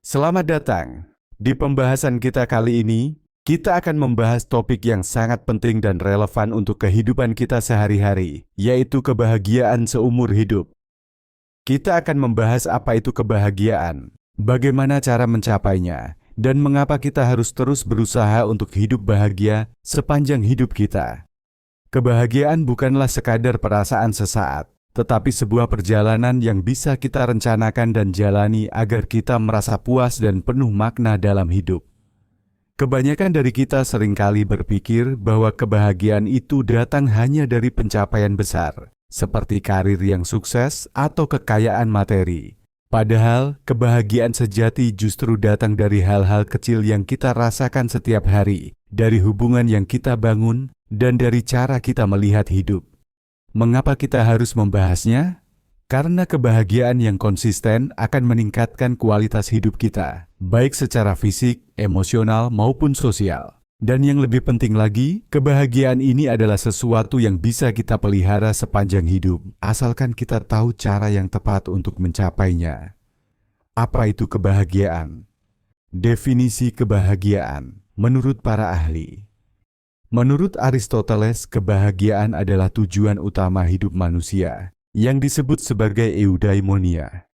Selamat datang. Di pembahasan kita kali ini, kita akan membahas topik yang sangat penting dan relevan untuk kehidupan kita sehari-hari, yaitu kebahagiaan seumur hidup. Kita akan membahas apa itu kebahagiaan, bagaimana cara mencapainya, dan mengapa kita harus terus berusaha untuk hidup bahagia sepanjang hidup kita. Kebahagiaan bukanlah sekadar perasaan sesaat, tetapi sebuah perjalanan yang bisa kita rencanakan dan jalani agar kita merasa puas dan penuh makna dalam hidup. Kebanyakan dari kita seringkali berpikir bahwa kebahagiaan itu datang hanya dari pencapaian besar, seperti karir yang sukses atau kekayaan materi. Padahal, kebahagiaan sejati justru datang dari hal-hal kecil yang kita rasakan setiap hari, dari hubungan yang kita bangun, dan dari cara kita melihat hidup. Mengapa kita harus membahasnya? Karena kebahagiaan yang konsisten akan meningkatkan kualitas hidup kita, baik secara fisik, emosional, maupun sosial. Dan yang lebih penting lagi, kebahagiaan ini adalah sesuatu yang bisa kita pelihara sepanjang hidup, asalkan kita tahu cara yang tepat untuk mencapainya. Apa itu kebahagiaan? Definisi kebahagiaan menurut para ahli. Menurut Aristoteles, kebahagiaan adalah tujuan utama hidup manusia, yang disebut sebagai eudaimonia.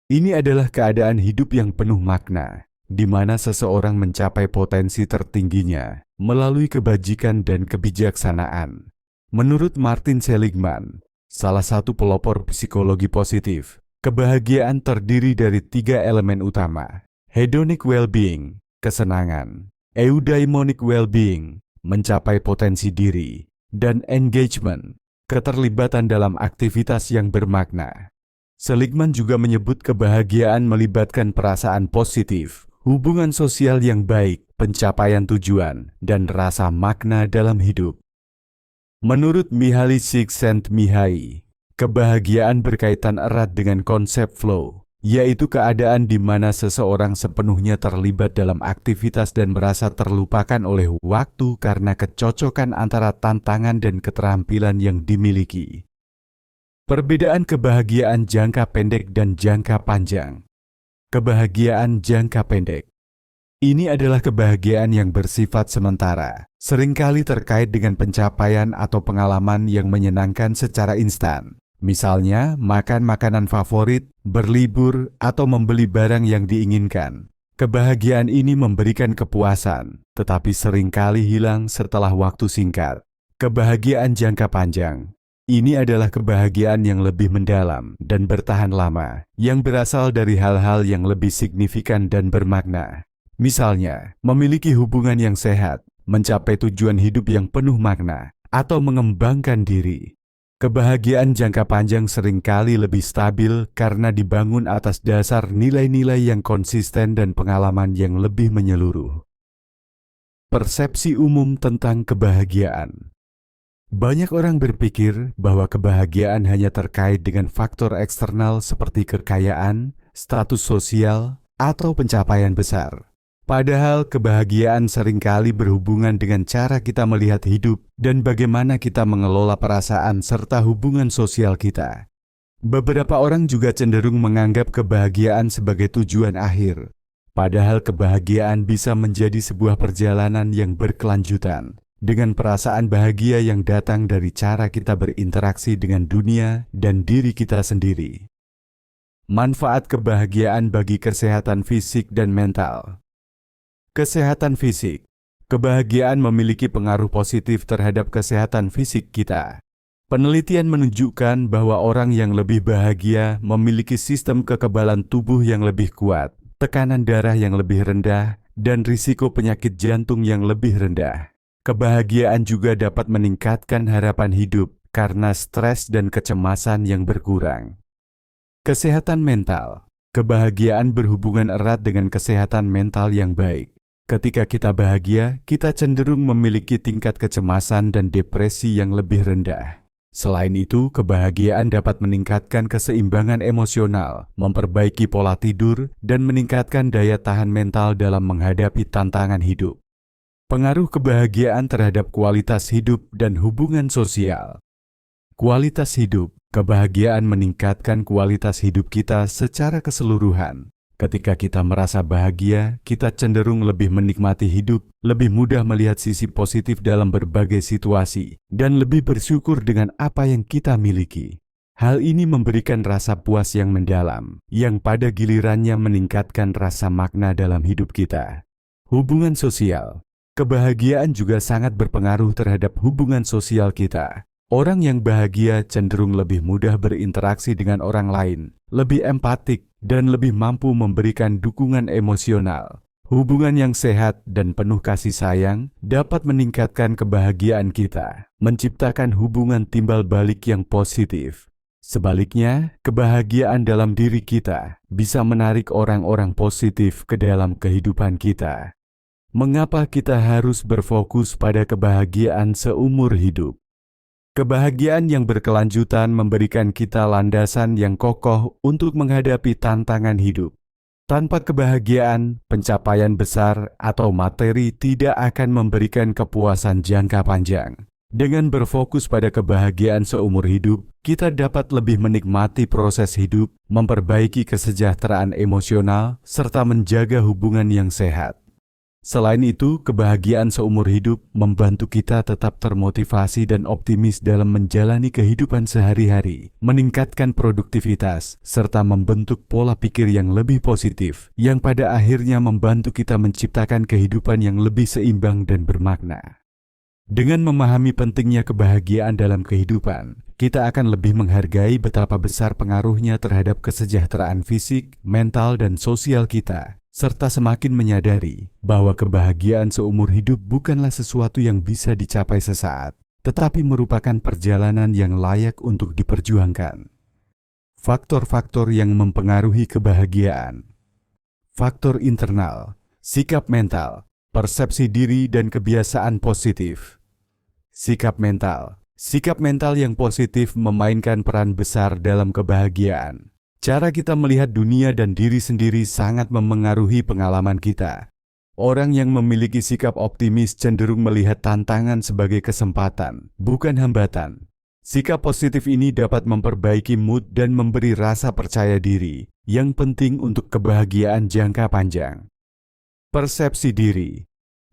Ini adalah keadaan hidup yang penuh makna, di mana seseorang mencapai potensi tertingginya melalui kebajikan dan kebijaksanaan. Menurut Martin Seligman, salah satu pelopor psikologi positif, kebahagiaan terdiri dari 3 elemen utama: hedonic well-being, kesenangan; eudaimonic well-being, mencapai potensi diri; dan engagement, keterlibatan dalam aktivitas yang bermakna. Seligman juga menyebut kebahagiaan melibatkan perasaan positif, hubungan sosial yang baik, pencapaian tujuan, dan rasa makna dalam hidup. Menurut Mihaly Csikszentmihalyi, kebahagiaan berkaitan erat dengan konsep flow, yaitu keadaan di mana seseorang sepenuhnya terlibat dalam aktivitas dan merasa terlupakan oleh waktu karena kecocokan antara tantangan dan keterampilan yang dimiliki. Perbedaan kebahagiaan jangka pendek dan jangka panjang. Kebahagiaan jangka pendek. Ini adalah kebahagiaan yang bersifat sementara, seringkali terkait dengan pencapaian atau pengalaman yang menyenangkan secara instan. Misalnya, makan makanan favorit, berlibur, atau membeli barang yang diinginkan. Kebahagiaan ini memberikan kepuasan, tetapi seringkali hilang setelah waktu singkat. Kebahagiaan jangka panjang. Ini adalah kebahagiaan yang lebih mendalam dan bertahan lama, yang berasal dari hal-hal yang lebih signifikan dan bermakna. Misalnya, memiliki hubungan yang sehat, mencapai tujuan hidup yang penuh makna, atau mengembangkan diri. Kebahagiaan jangka panjang seringkali lebih stabil karena dibangun atas dasar nilai-nilai yang konsisten dan pengalaman yang lebih menyeluruh. Persepsi umum tentang kebahagiaan. Banyak orang berpikir bahwa kebahagiaan hanya terkait dengan faktor eksternal seperti kekayaan, status sosial, atau pencapaian besar. Padahal kebahagiaan seringkali berhubungan dengan cara kita melihat hidup dan bagaimana kita mengelola perasaan serta hubungan sosial kita. Beberapa orang juga cenderung menganggap kebahagiaan sebagai tujuan akhir. Padahal kebahagiaan bisa menjadi sebuah perjalanan yang berkelanjutan, dengan perasaan bahagia yang datang dari cara kita berinteraksi dengan dunia dan diri kita sendiri. Manfaat kebahagiaan bagi kesehatan fisik dan mental. Kesehatan fisik. Kebahagiaan memiliki pengaruh positif terhadap kesehatan fisik kita. Penelitian menunjukkan bahwa orang yang lebih bahagia memiliki sistem kekebalan tubuh yang lebih kuat, tekanan darah yang lebih rendah, dan risiko penyakit jantung yang lebih rendah. Kebahagiaan juga dapat meningkatkan harapan hidup karena stres dan kecemasan yang berkurang. Kesehatan mental. Kebahagiaan berhubungan erat dengan kesehatan mental yang baik. Ketika kita bahagia, kita cenderung memiliki tingkat kecemasan dan depresi yang lebih rendah. Selain itu, kebahagiaan dapat meningkatkan keseimbangan emosional, memperbaiki pola tidur, dan meningkatkan daya tahan mental dalam menghadapi tantangan hidup. Pengaruh kebahagiaan terhadap kualitas hidup dan hubungan sosial. Kualitas hidup. Kebahagiaan meningkatkan kualitas hidup kita secara keseluruhan. Ketika kita merasa bahagia, kita cenderung lebih menikmati hidup, lebih mudah melihat sisi positif dalam berbagai situasi, dan lebih bersyukur dengan apa yang kita miliki. Hal ini memberikan rasa puas yang mendalam, yang pada gilirannya meningkatkan rasa makna dalam hidup kita. Hubungan sosial. Kebahagiaan juga sangat berpengaruh terhadap hubungan sosial kita. Orang yang bahagia cenderung lebih mudah berinteraksi dengan orang lain, lebih empatik, dan lebih mampu memberikan dukungan emosional. Hubungan yang sehat dan penuh kasih sayang dapat meningkatkan kebahagiaan kita, menciptakan hubungan timbal balik yang positif. Sebaliknya, kebahagiaan dalam diri kita bisa menarik orang-orang positif ke dalam kehidupan kita. Mengapa kita harus berfokus pada kebahagiaan seumur hidup? Kebahagiaan yang berkelanjutan memberikan kita landasan yang kokoh untuk menghadapi tantangan hidup. Tanpa kebahagiaan, pencapaian besar atau materi tidak akan memberikan kepuasan jangka panjang. Dengan berfokus pada kebahagiaan seumur hidup, kita dapat lebih menikmati proses hidup, memperbaiki kesejahteraan emosional, serta menjaga hubungan yang sehat. Selain itu, kebahagiaan seumur hidup membantu kita tetap termotivasi dan optimis dalam menjalani kehidupan sehari-hari, meningkatkan produktivitas, serta membentuk pola pikir yang lebih positif, yang pada akhirnya membantu kita menciptakan kehidupan yang lebih seimbang dan bermakna. Dengan memahami pentingnya kebahagiaan dalam kehidupan, kita akan lebih menghargai betapa besar pengaruhnya terhadap kesejahteraan fisik, mental, dan sosial kita, serta semakin menyadari bahwa kebahagiaan seumur hidup bukanlah sesuatu yang bisa dicapai sesaat, tetapi merupakan perjalanan yang layak untuk diperjuangkan. Faktor-faktor yang mempengaruhi kebahagiaan. Faktor internal, sikap mental, persepsi diri dan kebiasaan positif. Sikap mental. Sikap mental yang positif memainkan peran besar dalam kebahagiaan. Cara kita melihat dunia dan diri sendiri sangat memengaruhi pengalaman kita. Orang yang memiliki sikap optimis cenderung melihat tantangan sebagai kesempatan, bukan hambatan. Sikap positif ini dapat memperbaiki mood dan memberi rasa percaya diri, yang penting untuk kebahagiaan jangka panjang. Persepsi diri.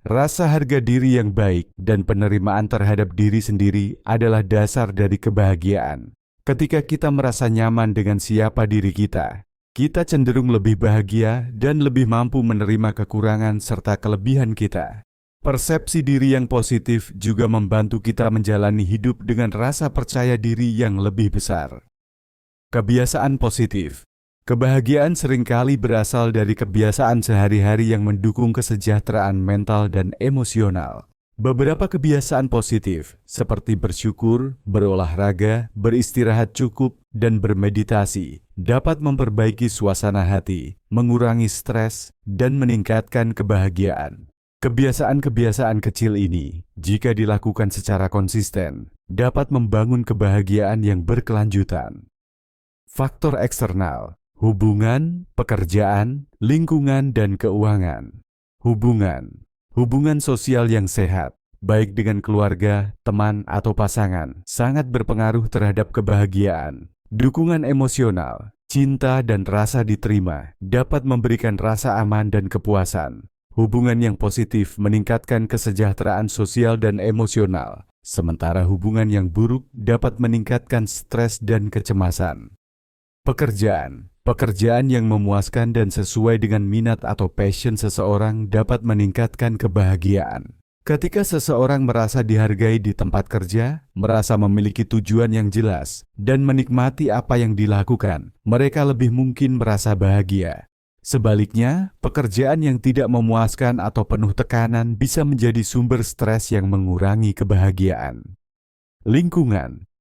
Rasa harga diri yang baik dan penerimaan terhadap diri sendiri adalah dasar dari kebahagiaan. Ketika kita merasa nyaman dengan siapa diri kita cenderung lebih bahagia dan lebih mampu menerima kekurangan serta kelebihan kita. Persepsi diri yang positif juga membantu kita menjalani hidup dengan rasa percaya diri yang lebih besar. Kebiasaan positif. Kebahagiaan seringkali berasal dari kebiasaan sehari-hari yang mendukung kesejahteraan mental dan emosional. Beberapa kebiasaan positif, seperti bersyukur, berolahraga, beristirahat cukup, dan bermeditasi, dapat memperbaiki suasana hati, mengurangi stres, dan meningkatkan kebahagiaan. Kebiasaan-kebiasaan kecil ini, jika dilakukan secara konsisten, dapat membangun kebahagiaan yang berkelanjutan. Faktor eksternal, hubungan, pekerjaan, lingkungan, dan keuangan. Hubungan sosial yang sehat, baik dengan keluarga, teman, atau pasangan, sangat berpengaruh terhadap kebahagiaan. Dukungan emosional, cinta, dan rasa diterima dapat memberikan rasa aman dan kepuasan. Hubungan yang positif meningkatkan kesejahteraan sosial dan emosional, sementara hubungan yang buruk dapat meningkatkan stres dan kecemasan. Pekerjaan yang memuaskan dan sesuai dengan minat atau passion seseorang dapat meningkatkan kebahagiaan. Ketika seseorang merasa dihargai di tempat kerja, merasa memiliki tujuan yang jelas, dan menikmati apa yang dilakukan, mereka lebih mungkin merasa bahagia. Sebaliknya, pekerjaan yang tidak memuaskan atau penuh tekanan bisa menjadi sumber stres yang mengurangi kebahagiaan.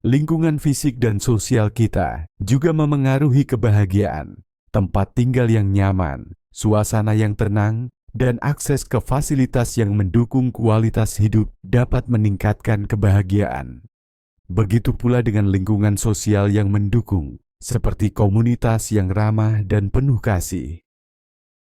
Lingkungan fisik dan sosial kita juga memengaruhi kebahagiaan. Tempat tinggal yang nyaman, suasana yang tenang, dan akses ke fasilitas yang mendukung kualitas hidup dapat meningkatkan kebahagiaan. Begitu pula dengan lingkungan sosial yang mendukung, seperti komunitas yang ramah dan penuh kasih.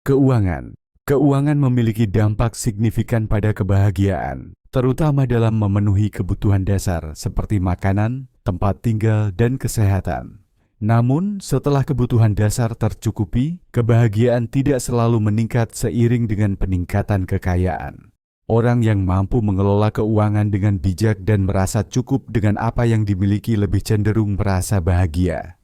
Keuangan memiliki dampak signifikan pada kebahagiaan, terutama dalam memenuhi kebutuhan dasar seperti makanan, tempat tinggal, dan kesehatan. Namun, setelah kebutuhan dasar tercukupi, kebahagiaan tidak selalu meningkat seiring dengan peningkatan kekayaan. Orang yang mampu mengelola keuangan dengan bijak dan merasa cukup dengan apa yang dimiliki lebih cenderung merasa bahagia.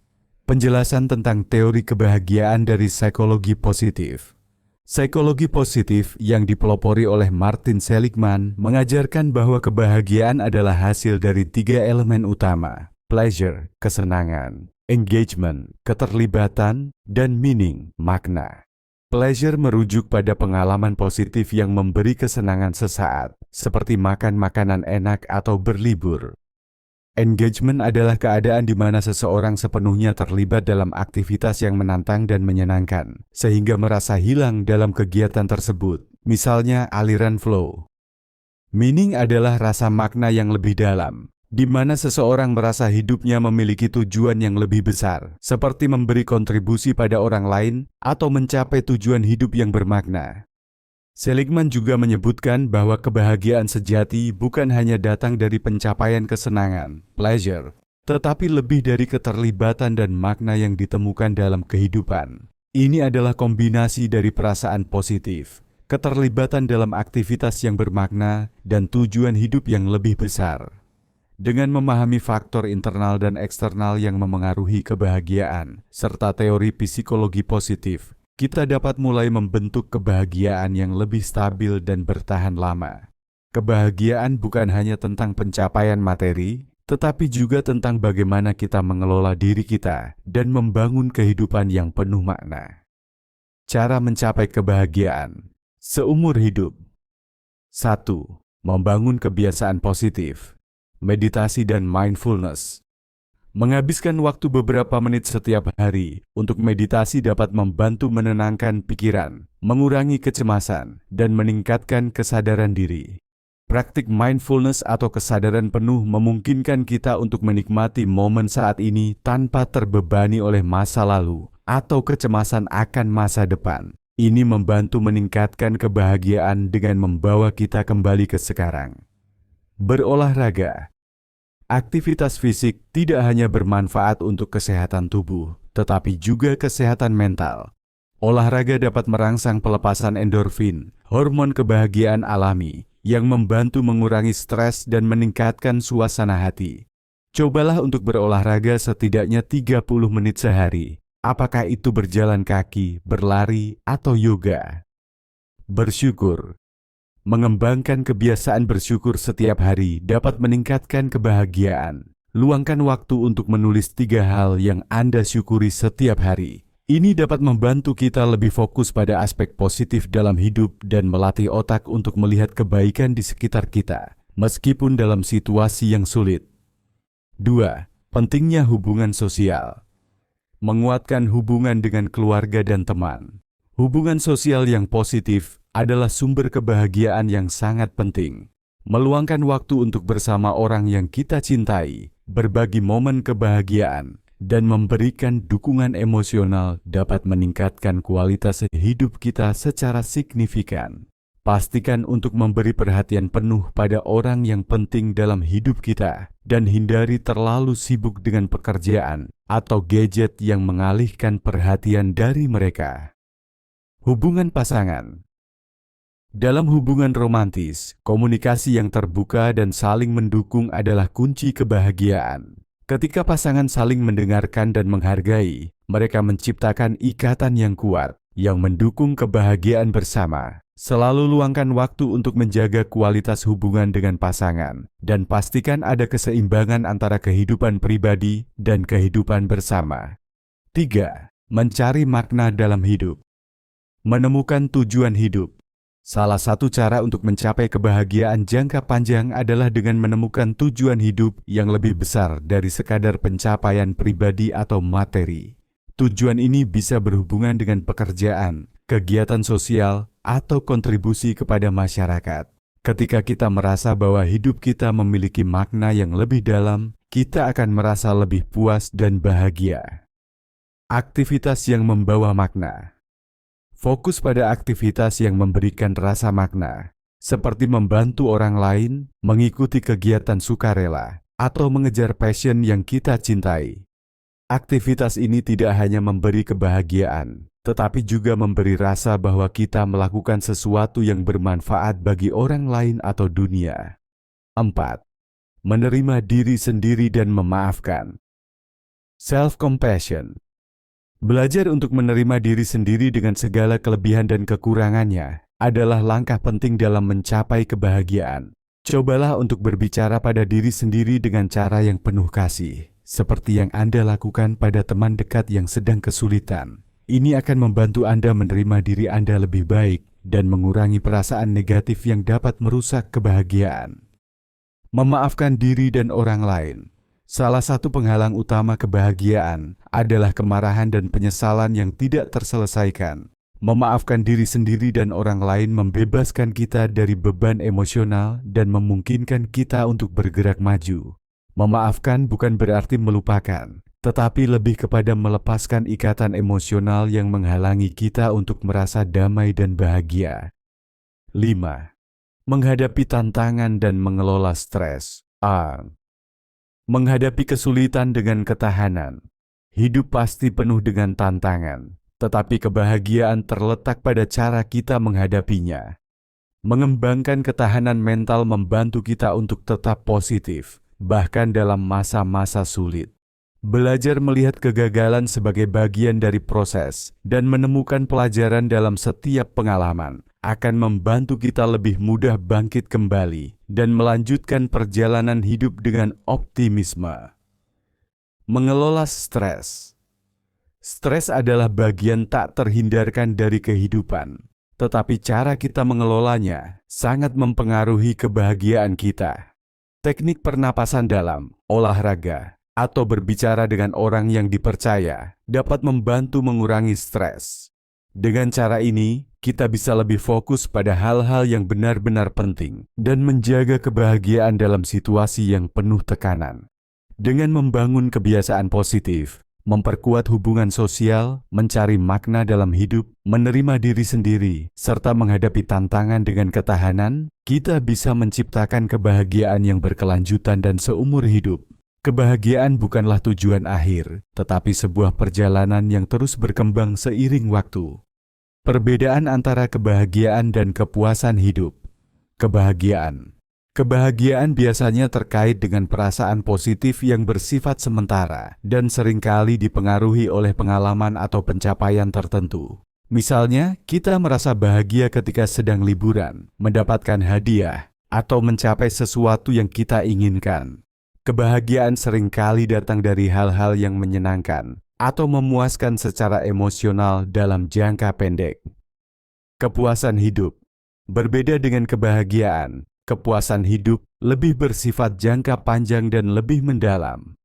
Penjelasan tentang teori kebahagiaan dari psikologi positif. Psikologi positif yang dipelopori oleh Martin Seligman mengajarkan bahwa kebahagiaan adalah hasil dari 3 elemen utama: pleasure, kesenangan; engagement, keterlibatan; dan meaning, makna. Pleasure merujuk pada pengalaman positif yang memberi kesenangan sesaat, seperti makan makanan enak atau berlibur. Engagement adalah keadaan di mana seseorang sepenuhnya terlibat dalam aktivitas yang menantang dan menyenangkan, sehingga merasa hilang dalam kegiatan tersebut, misalnya aliran flow. Meaning adalah rasa makna yang lebih dalam, di mana seseorang merasa hidupnya memiliki tujuan yang lebih besar, seperti memberi kontribusi pada orang lain atau mencapai tujuan hidup yang bermakna. Seligman juga menyebutkan bahwa kebahagiaan sejati bukan hanya datang dari pencapaian kesenangan, pleasure, tetapi lebih dari keterlibatan dan makna yang ditemukan dalam kehidupan. Ini adalah kombinasi dari perasaan positif, keterlibatan dalam aktivitas yang bermakna, dan tujuan hidup yang lebih besar. Dengan memahami faktor internal dan eksternal yang memengaruhi kebahagiaan, serta teori psikologi positif, kita dapat mulai membentuk kebahagiaan yang lebih stabil dan bertahan lama. Kebahagiaan bukan hanya tentang pencapaian materi, tetapi juga tentang bagaimana kita mengelola diri kita dan membangun kehidupan yang penuh makna. Cara mencapai kebahagiaan seumur hidup. 1. Membangun kebiasaan positif. Meditasi dan mindfulness. Menghabiskan waktu beberapa menit setiap hari untuk meditasi dapat membantu menenangkan pikiran, mengurangi kecemasan, dan meningkatkan kesadaran diri. Praktik mindfulness atau kesadaran penuh memungkinkan kita untuk menikmati momen saat ini tanpa terbebani oleh masa lalu atau kecemasan akan masa depan. Ini membantu meningkatkan kebahagiaan dengan membawa kita kembali ke sekarang. Berolahraga. Aktivitas fisik tidak hanya bermanfaat untuk kesehatan tubuh, tetapi juga kesehatan mental. Olahraga dapat merangsang pelepasan endorfin, hormon kebahagiaan alami, yang membantu mengurangi stres dan meningkatkan suasana hati. Cobalah untuk berolahraga setidaknya 30 menit sehari. Apakah itu berjalan kaki, berlari, atau yoga? Bersyukur. Mengembangkan kebiasaan bersyukur setiap hari dapat meningkatkan kebahagiaan. Luangkan waktu untuk menulis 3 hal yang Anda syukuri setiap hari. Ini dapat membantu kita lebih fokus pada aspek positif dalam hidup dan melatih otak untuk melihat kebaikan di sekitar kita, meskipun dalam situasi yang sulit. 2. Pentingnya hubungan sosial. Menguatkan hubungan dengan keluarga dan teman. Hubungan sosial yang positif adalah sumber kebahagiaan yang sangat penting. Meluangkan waktu untuk bersama orang yang kita cintai, berbagi momen kebahagiaan, dan memberikan dukungan emosional dapat meningkatkan kualitas hidup kita secara signifikan. Pastikan untuk memberi perhatian penuh pada orang yang penting dalam hidup kita, dan hindari terlalu sibuk dengan pekerjaan atau gadget yang mengalihkan perhatian dari mereka. Hubungan pasangan. Dalam hubungan romantis, komunikasi yang terbuka dan saling mendukung adalah kunci kebahagiaan. Ketika pasangan saling mendengarkan dan menghargai, mereka menciptakan ikatan yang kuat, yang mendukung kebahagiaan bersama. Selalu luangkan waktu untuk menjaga kualitas hubungan dengan pasangan, dan pastikan ada keseimbangan antara kehidupan pribadi dan kehidupan bersama. 3. Mencari makna dalam hidup. Menemukan tujuan hidup. Salah satu cara untuk mencapai kebahagiaan jangka panjang adalah dengan menemukan tujuan hidup yang lebih besar dari sekadar pencapaian pribadi atau materi. Tujuan ini bisa berhubungan dengan pekerjaan, kegiatan sosial, atau kontribusi kepada masyarakat. Ketika kita merasa bahwa hidup kita memiliki makna yang lebih dalam, kita akan merasa lebih puas dan bahagia. Aktivitas yang membawa makna. Fokus pada aktivitas yang memberikan rasa makna, seperti membantu orang lain, mengikuti kegiatan sukarela, atau mengejar passion yang kita cintai. Aktivitas ini tidak hanya memberi kebahagiaan, tetapi juga memberi rasa bahwa kita melakukan sesuatu yang bermanfaat bagi orang lain atau dunia. 4. Menerima diri sendiri dan memaafkan. Self-compassion. Belajar untuk menerima diri sendiri dengan segala kelebihan dan kekurangannya adalah langkah penting dalam mencapai kebahagiaan. Cobalah untuk berbicara pada diri sendiri dengan cara yang penuh kasih, seperti yang Anda lakukan pada teman dekat yang sedang kesulitan. Ini akan membantu Anda menerima diri Anda lebih baik dan mengurangi perasaan negatif yang dapat merusak kebahagiaan. Memaafkan diri dan orang lain. Salah satu penghalang utama kebahagiaan adalah kemarahan dan penyesalan yang tidak terselesaikan. Memaafkan diri sendiri dan orang lain membebaskan kita dari beban emosional dan memungkinkan kita untuk bergerak maju. Memaafkan bukan berarti melupakan, tetapi lebih kepada melepaskan ikatan emosional yang menghalangi kita untuk merasa damai dan bahagia. 5. Menghadapi tantangan dan mengelola stres. Menghadapi kesulitan dengan ketahanan. Hidup pasti penuh dengan tantangan, tetapi kebahagiaan terletak pada cara kita menghadapinya. Mengembangkan ketahanan mental membantu kita untuk tetap positif, bahkan dalam masa-masa sulit. Belajar melihat kegagalan sebagai bagian dari proses dan menemukan pelajaran dalam setiap pengalaman akan membantu kita lebih mudah bangkit kembali dan melanjutkan perjalanan hidup dengan optimisme. Mengelola stres. Stres adalah bagian tak terhindarkan dari kehidupan, tetapi cara kita mengelolanya sangat mempengaruhi kebahagiaan kita. Teknik pernapasan dalam, olahraga, atau berbicara dengan orang yang dipercaya dapat membantu mengurangi stres. Dengan cara ini, kita bisa lebih fokus pada hal-hal yang benar-benar penting dan menjaga kebahagiaan dalam situasi yang penuh tekanan. Dengan membangun kebiasaan positif, memperkuat hubungan sosial, mencari makna dalam hidup, menerima diri sendiri, serta menghadapi tantangan dengan ketahanan, kita bisa menciptakan kebahagiaan yang berkelanjutan dan seumur hidup. Kebahagiaan bukanlah tujuan akhir, tetapi sebuah perjalanan yang terus berkembang seiring waktu. Perbedaan antara kebahagiaan dan kepuasan hidup. Kebahagiaan. Kebahagiaan biasanya terkait dengan perasaan positif yang bersifat sementara dan seringkali dipengaruhi oleh pengalaman atau pencapaian tertentu. Misalnya, kita merasa bahagia ketika sedang liburan, mendapatkan hadiah, atau mencapai sesuatu yang kita inginkan. Kebahagiaan seringkali datang dari hal-hal yang menyenangkan atau memuaskan secara emosional dalam jangka pendek. Kepuasan hidup. Berbeda dengan kebahagiaan, kepuasan hidup lebih bersifat jangka panjang dan lebih mendalam.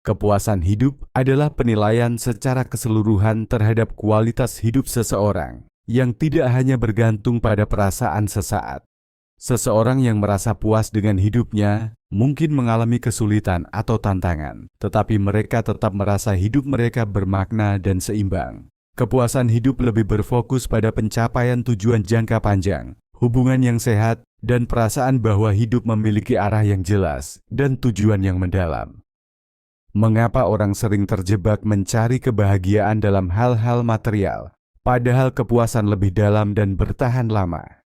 Kepuasan hidup adalah penilaian secara keseluruhan terhadap kualitas hidup seseorang yang tidak hanya bergantung pada perasaan sesaat. Seseorang yang merasa puas dengan hidupnya mungkin mengalami kesulitan atau tantangan, tetapi mereka tetap merasa hidup mereka bermakna dan seimbang. Kepuasan hidup lebih berfokus pada pencapaian tujuan jangka panjang, hubungan yang sehat, dan perasaan bahwa hidup memiliki arah yang jelas dan tujuan yang mendalam. Mengapa orang sering terjebak mencari kebahagiaan dalam hal-hal material, padahal kepuasan lebih dalam dan bertahan lama?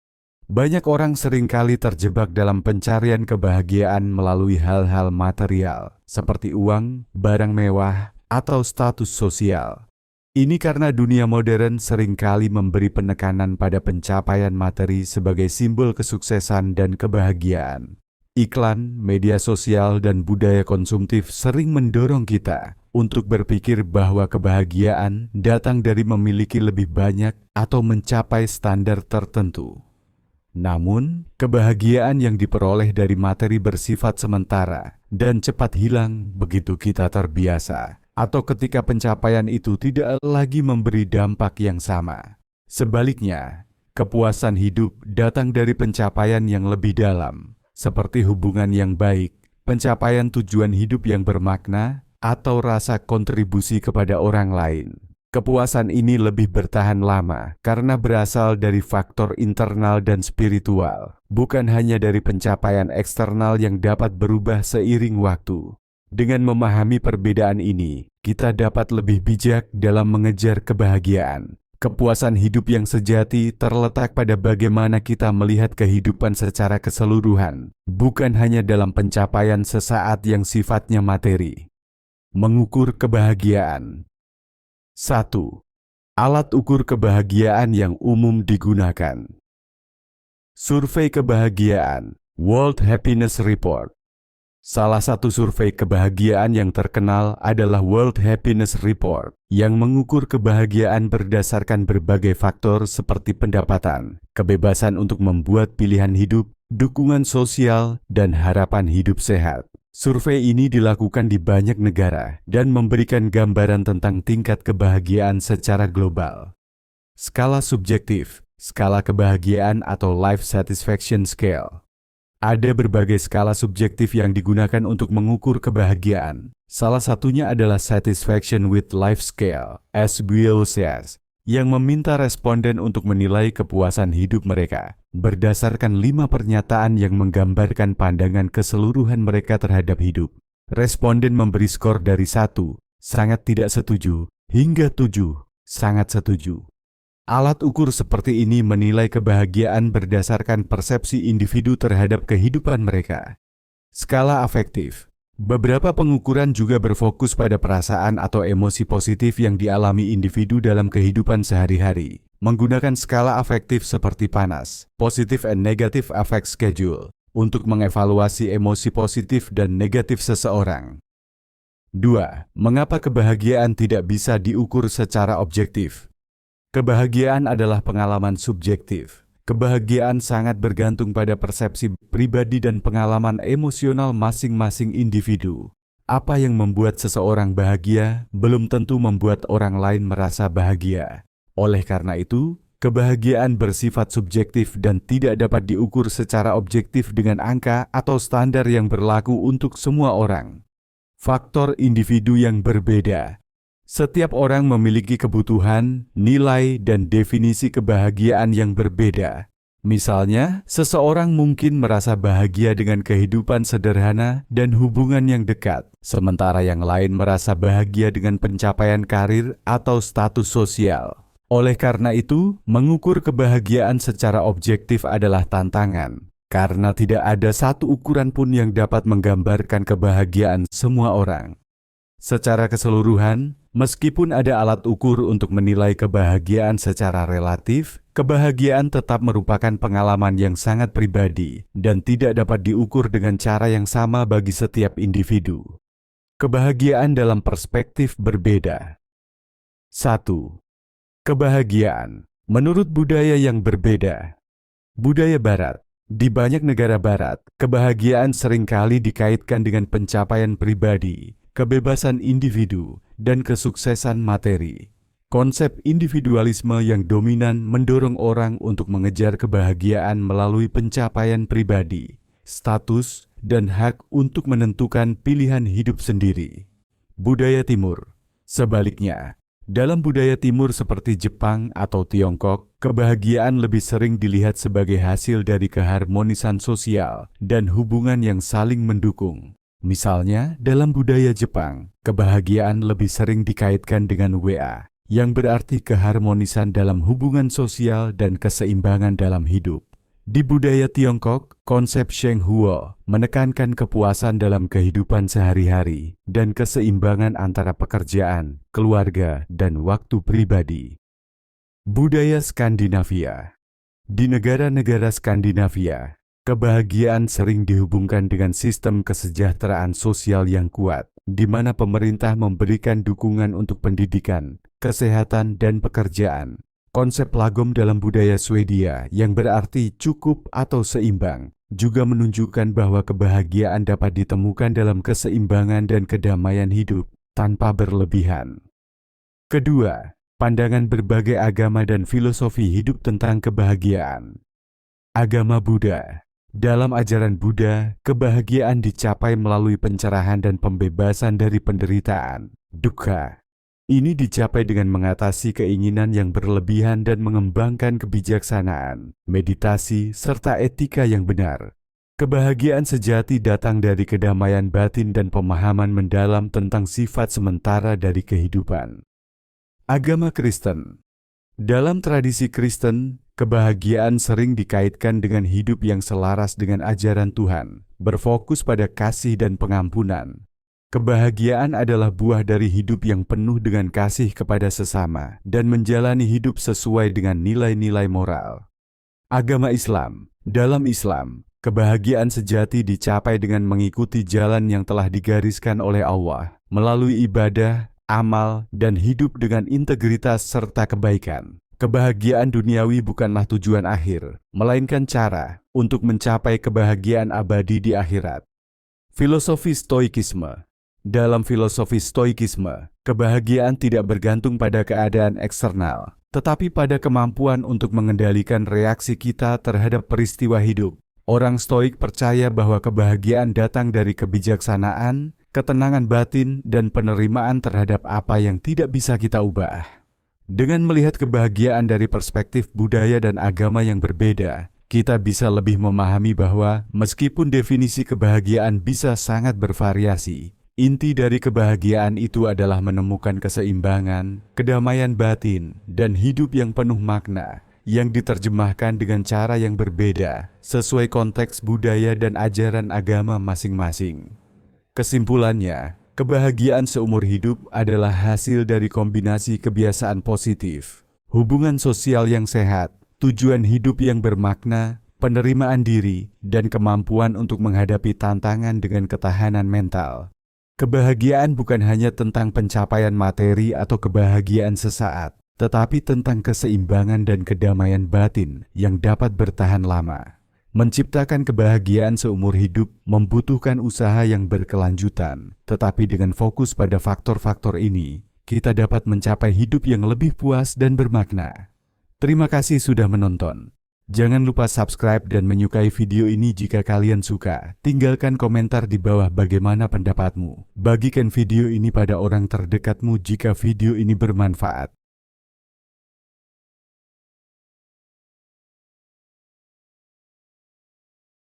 Banyak orang seringkali terjebak dalam pencarian kebahagiaan melalui hal-hal material, seperti uang, barang mewah, atau status sosial. Ini karena dunia modern seringkali memberi penekanan pada pencapaian materi sebagai simbol kesuksesan dan kebahagiaan. Iklan, media sosial, dan budaya konsumtif sering mendorong kita untuk berpikir bahwa kebahagiaan datang dari memiliki lebih banyak atau mencapai standar tertentu. Namun, kebahagiaan yang diperoleh dari materi bersifat sementara dan cepat hilang begitu kita terbiasa, atau ketika pencapaian itu tidak lagi memberi dampak yang sama. Sebaliknya, kepuasan hidup datang dari pencapaian yang lebih dalam, seperti hubungan yang baik, pencapaian tujuan hidup yang bermakna, atau rasa kontribusi kepada orang lain. Kepuasan ini lebih bertahan lama karena berasal dari faktor internal dan spiritual, bukan hanya dari pencapaian eksternal yang dapat berubah seiring waktu. Dengan memahami perbedaan ini, kita dapat lebih bijak dalam mengejar kebahagiaan. Kepuasan hidup yang sejati terletak pada bagaimana kita melihat kehidupan secara keseluruhan, bukan hanya dalam pencapaian sesaat yang sifatnya materi. Mengukur kebahagiaan. 1. Alat ukur kebahagiaan yang umum digunakan. Survei kebahagiaan, World Happiness Report. Salah satu survei kebahagiaan yang terkenal adalah World Happiness Report, yang mengukur kebahagiaan berdasarkan berbagai faktor seperti pendapatan, kebebasan untuk membuat pilihan hidup, dukungan sosial, dan harapan hidup sehat. Survei ini dilakukan di banyak negara dan memberikan gambaran tentang tingkat kebahagiaan secara global. Skala subjektif, skala kebahagiaan atau Life Satisfaction Scale. Ada berbagai skala subjektif yang digunakan untuk mengukur kebahagiaan. Salah satunya adalah Satisfaction with Life Scale, SWLCS, yang meminta responden untuk menilai kepuasan hidup mereka berdasarkan 5 pernyataan yang menggambarkan pandangan keseluruhan mereka terhadap hidup. Responden memberi skor dari 1, sangat tidak setuju, hingga 7, sangat setuju. Alat ukur seperti ini menilai kebahagiaan berdasarkan persepsi individu terhadap kehidupan mereka. Skala afektif. Beberapa pengukuran juga berfokus pada perasaan atau emosi positif yang dialami individu dalam kehidupan sehari-hari, menggunakan skala afektif seperti PANAS, Positive and Negative Affect Schedule, untuk mengevaluasi emosi positif dan negatif seseorang. 2. Mengapa kebahagiaan tidak bisa diukur secara objektif? Kebahagiaan adalah pengalaman subjektif. Kebahagiaan sangat bergantung pada persepsi pribadi dan pengalaman emosional masing-masing individu. Apa yang membuat seseorang bahagia belum tentu membuat orang lain merasa bahagia. Oleh karena itu, kebahagiaan bersifat subjektif dan tidak dapat diukur secara objektif dengan angka atau standar yang berlaku untuk semua orang. Faktor individu yang berbeda. Setiap orang memiliki kebutuhan, nilai, dan definisi kebahagiaan yang berbeda. Misalnya, seseorang mungkin merasa bahagia dengan kehidupan sederhana dan hubungan yang dekat, sementara yang lain merasa bahagia dengan pencapaian karir atau status sosial. Oleh karena itu, mengukur kebahagiaan secara objektif adalah tantangan, karena tidak ada satu ukuran pun yang dapat menggambarkan kebahagiaan semua orang. Secara keseluruhan, meskipun ada alat ukur untuk menilai kebahagiaan secara relatif, kebahagiaan tetap merupakan pengalaman yang sangat pribadi dan tidak dapat diukur dengan cara yang sama bagi setiap individu. Kebahagiaan dalam perspektif berbeda. 1. Kebahagiaan menurut budaya yang berbeda. Budaya Barat. Di banyak negara Barat, kebahagiaan seringkali dikaitkan dengan pencapaian pribadi, kebebasan individu, dan kesuksesan materi. Konsep individualisme yang dominan mendorong orang untuk mengejar kebahagiaan melalui pencapaian pribadi, status, dan hak untuk menentukan pilihan hidup sendiri. Budaya Timur. Sebaliknya, dalam budaya Timur seperti Jepang atau Tiongkok, kebahagiaan lebih sering dilihat sebagai hasil dari keharmonisan sosial dan hubungan yang saling mendukung. Misalnya, dalam budaya Jepang, kebahagiaan lebih sering dikaitkan dengan WA, yang berarti keharmonisan dalam hubungan sosial dan keseimbangan dalam hidup. Di budaya Tiongkok, konsep Sheng Huo menekankan kepuasan dalam kehidupan sehari-hari dan keseimbangan antara pekerjaan, keluarga, dan waktu pribadi. Budaya Skandinavia. Di negara-negara Skandinavia, kebahagiaan sering dihubungkan dengan sistem kesejahteraan sosial yang kuat, di mana pemerintah memberikan dukungan untuk pendidikan, kesehatan, dan pekerjaan. Konsep lagom dalam budaya Swedia yang berarti cukup atau seimbang, juga menunjukkan bahwa kebahagiaan dapat ditemukan dalam keseimbangan dan kedamaian hidup tanpa berlebihan. Kedua, pandangan berbagai agama dan filosofi hidup tentang kebahagiaan. Agama Buddha. Dalam ajaran Buddha, kebahagiaan dicapai melalui pencerahan dan pembebasan dari penderitaan, dukkha. Ini dicapai dengan mengatasi keinginan yang berlebihan dan mengembangkan kebijaksanaan, meditasi, serta etika yang benar. Kebahagiaan sejati datang dari kedamaian batin dan pemahaman mendalam tentang sifat sementara dari kehidupan. Agama Kristen. Dalam tradisi Kristen, kebahagiaan sering dikaitkan dengan hidup yang selaras dengan ajaran Tuhan, berfokus pada kasih dan pengampunan. Kebahagiaan adalah buah dari hidup yang penuh dengan kasih kepada sesama dan menjalani hidup sesuai dengan nilai-nilai moral. Agama Islam. Dalam Islam, kebahagiaan sejati dicapai dengan mengikuti jalan yang telah digariskan oleh Allah, melalui ibadah, amal, dan hidup dengan integritas serta kebaikan. Kebahagiaan duniawi bukanlah tujuan akhir, melainkan cara untuk mencapai kebahagiaan abadi di akhirat. Filosofi Stoikisme. Dalam filosofi Stoikisme, kebahagiaan tidak bergantung pada keadaan eksternal, tetapi pada kemampuan untuk mengendalikan reaksi kita terhadap peristiwa hidup. Orang Stoik percaya bahwa kebahagiaan datang dari kebijaksanaan, ketenangan batin, dan penerimaan terhadap apa yang tidak bisa kita ubah. Dengan melihat kebahagiaan dari perspektif budaya dan agama yang berbeda, kita bisa lebih memahami bahwa meskipun definisi kebahagiaan bisa sangat bervariasi, inti dari kebahagiaan itu adalah menemukan keseimbangan, kedamaian batin, dan hidup yang penuh makna, yang diterjemahkan dengan cara yang berbeda, sesuai konteks budaya dan ajaran agama masing-masing. Kesimpulannya, kebahagiaan seumur hidup adalah hasil dari kombinasi kebiasaan positif, hubungan sosial yang sehat, tujuan hidup yang bermakna, penerimaan diri, dan kemampuan untuk menghadapi tantangan dengan ketahanan mental. Kebahagiaan bukan hanya tentang pencapaian materi atau kebahagiaan sesaat, tetapi tentang keseimbangan dan kedamaian batin yang dapat bertahan lama. Menciptakan kebahagiaan seumur hidup membutuhkan usaha yang berkelanjutan, tetapi dengan fokus pada faktor-faktor ini, kita dapat mencapai hidup yang lebih puas dan bermakna. Terima kasih sudah menonton. Jangan lupa subscribe dan menyukai video ini jika kalian suka. Tinggalkan komentar di bawah bagaimana pendapatmu. Bagikan video ini pada orang terdekatmu jika video ini bermanfaat.